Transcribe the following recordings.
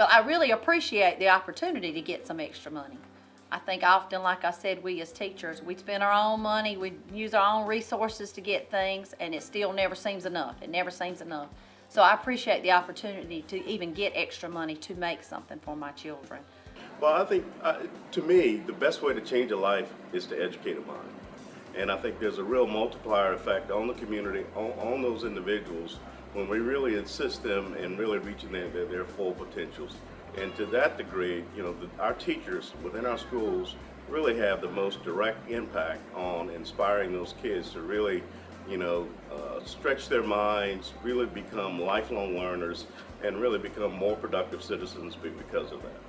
Well, I really appreciate the opportunity to get some extra money. I think often, like I said, we as teachers, we spend our own money, we use our own resources to get things, and it still never seems enough. It never seems enough. So I appreciate the opportunity to even get extra money to make something for my children. Well, I think, to me, the best way to change a life is to educate a mind. And I think there's a real multiplier effect on the community, on those individuals, when we really assist them in really reaching their full potentials. And to that degree, our teachers within our schools really have the most direct impact on inspiring those kids to really, stretch their minds, really become lifelong learners, and really become more productive citizens because of that.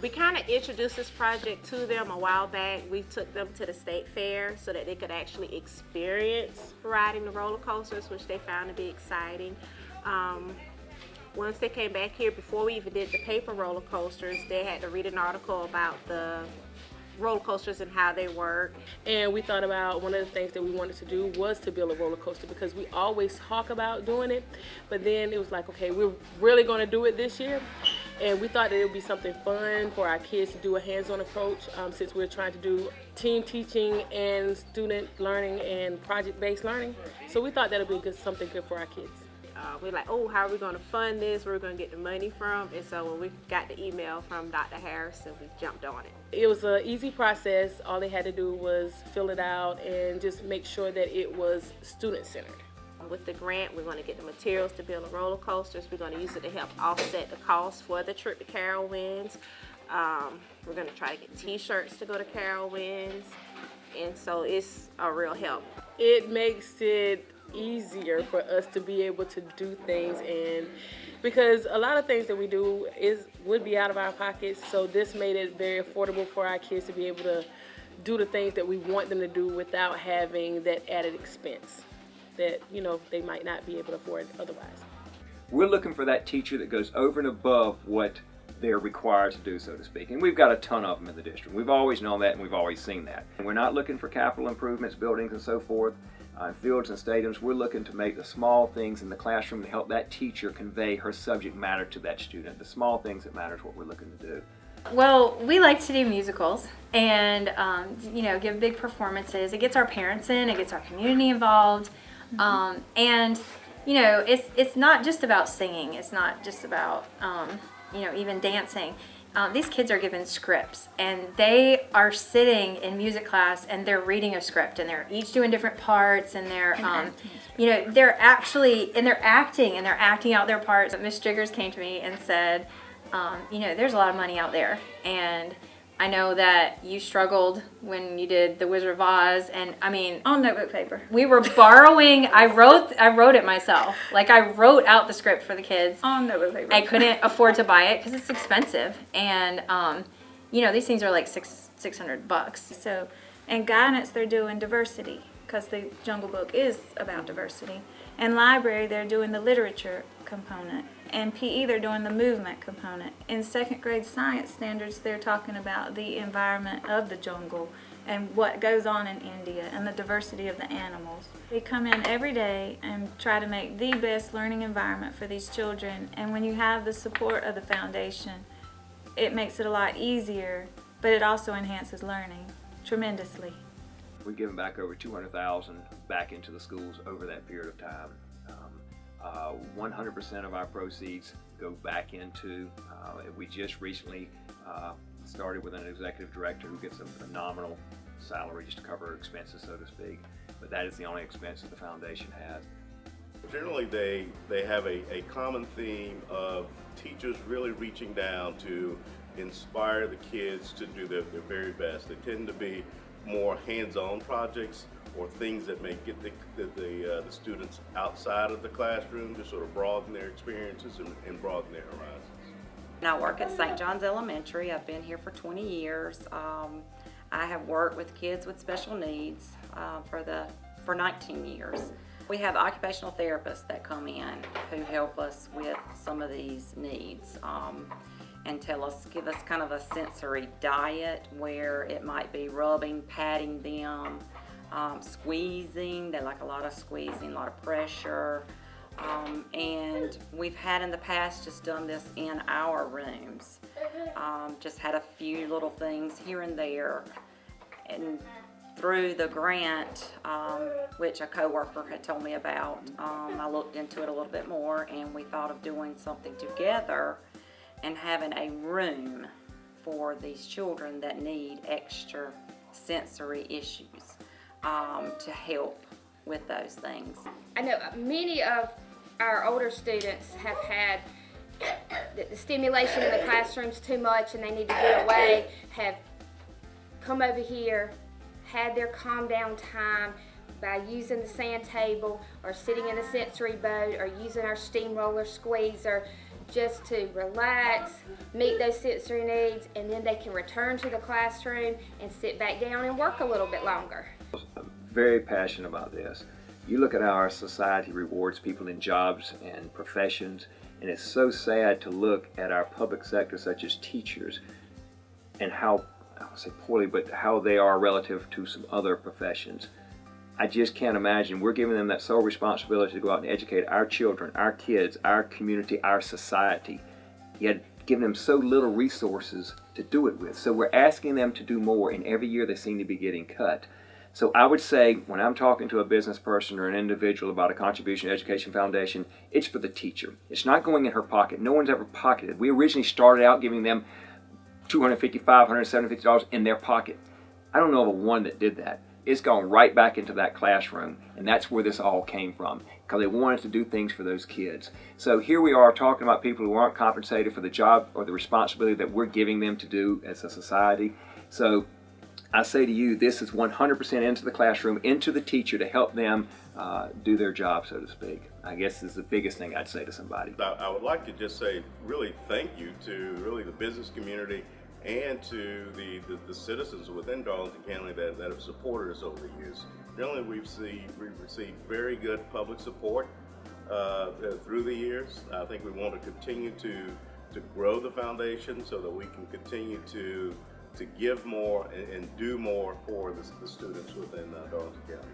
We kind of introduced this project to them a while back. We took them to the state fair so that they could actually experience riding the roller coasters, which they found to be exciting. Once they came back here, before we even did the paper roller coasters, they had to read an article about the roller coasters and how they work. And we thought about one of the things that we wanted to do was to build a roller coaster, because we always talk about doing it, but then it was like, okay, we're really going to do it this year. And we thought that it would be something fun for our kids to do a hands-on approach, since we're trying to do team teaching and student learning and project-based learning. So we thought that would be something good for our kids. We're like, oh, how are we going to fund this? Where are we going to get the money from? And so when we got the email from Dr. Harrison, we jumped on it. It was an easy process. All they had to do was fill it out and just make sure that it was student-centered. With the grant, we're going to get the materials to build the roller coasters. We're going to use it to help offset the cost for the trip to Carowinds. We're going to try to get t-shirts to go to Carowinds. And so it's a real help. It makes it easier for us to be able to do things, and because a lot of things that we do would be out of our pockets, so this made it very affordable for our kids to be able to do the things that we want them to do without having that added expense that they might not be able to afford otherwise. We're looking for that teacher that goes over and above what they're required to do, so to speak. And we've got a ton of them in the district. We've always known that, and we've always seen that. And we're not looking for capital improvements, buildings, and so forth, fields and stadiums. We're looking to make the small things in the classroom to help that teacher convey her subject matter to that student. The small things that matter is what we're looking to do. Well, we like to do musicals and, give big performances. It gets our parents in, it gets our community involved. And, it's not just about singing. It's not just about, even dancing. These kids are given scripts, and they are sitting in music class and they're reading a script, and they're each doing different parts, and they're they're acting out their parts. Miss Jiggers came to me and said, there's a lot of money out there, and I know that you struggled when you did The Wizard of Oz, and on notebook paper. We were borrowing. I wrote it myself. Like, I wrote out the script for the kids On notebook paper. I couldn't afford to buy it because it's expensive, and these things are like $600. So, in guidance, they're doing diversity, because the Jungle Book is about diversity. In library, they're doing the literature component. In PE, they're doing the movement component. In second grade science standards, they're talking about the environment of the jungle and what goes on in India and the diversity of the animals. We come in every day and try to make the best learning environment for these children. And when you have the support of the foundation, it makes it a lot easier, but it also enhances learning tremendously. We've given back over $200,000 back into the schools over that period of time. 100% of our proceeds go back into, we just recently started with an executive director who gets a phenomenal salary just to cover her expenses, so to speak, but that is the only expense that the foundation has. Generally, they have a common theme of teachers really reaching down to inspire the kids to do their very best. They tend to be more hands-on projects or things that may get the students outside of the classroom to sort of broaden their experiences and broaden their horizons. I work at St. John's Elementary. I've been here for 20 years. I have worked with kids with special needs for 19 years. We have occupational therapists that come in who help us with some of these needs and give us kind of a sensory diet where it might be rubbing, patting them, squeezing. They like a lot of squeezing, a lot of pressure. And we've had in the past just done this in our rooms. Just had a few little things here and there. And through the grant, which a coworker had told me about, I looked into it a little bit more, and we thought of doing something together and having a room for these children that need extra sensory issues to help with those things. I know many of our older students have had the stimulation in the classrooms too much and they need to get away, have come over here, had their calm down time by using the sand table or sitting in a sensory boat or using our steamroller squeezer just to relax, meet those sensory needs, and then they can return to the classroom and sit back down and work a little bit longer. I'm very passionate about this. You look at how our society rewards people in jobs and professions, and it's so sad to look at our public sector, such as teachers, and how, I won't say poorly, but how they are relative to some other professions. I just can't imagine. We're giving them that sole responsibility to go out and educate our children, our kids, our community, our society, yet giving them so little resources to do it with. So we're asking them to do more, and every year they seem to be getting cut. So I would say when I'm talking to a business person or an individual about a contribution to education foundation, it's for the teacher. It's not going in her pocket. No one's ever pocketed. We originally started out giving them $250, $500, $750 in their pocket. I don't know of a one that did that. It's gone right back into that classroom, and that's where this all came from, because they wanted to do things for those kids. So here we are talking about people who aren't compensated for the job or the responsibility that we're giving them to do as a society. So I say to you, this is 100% into the classroom, into the teacher to help them do their job, so to speak. I guess is the biggest thing I'd say to somebody. I would like to just say really thank you to really the business community and to the citizens within Darlington County that have supported us over the years. Generally, we've received very good public support through the years. I think we want to continue to grow the foundation so that we can continue to give more and do more for the students within Darlington County.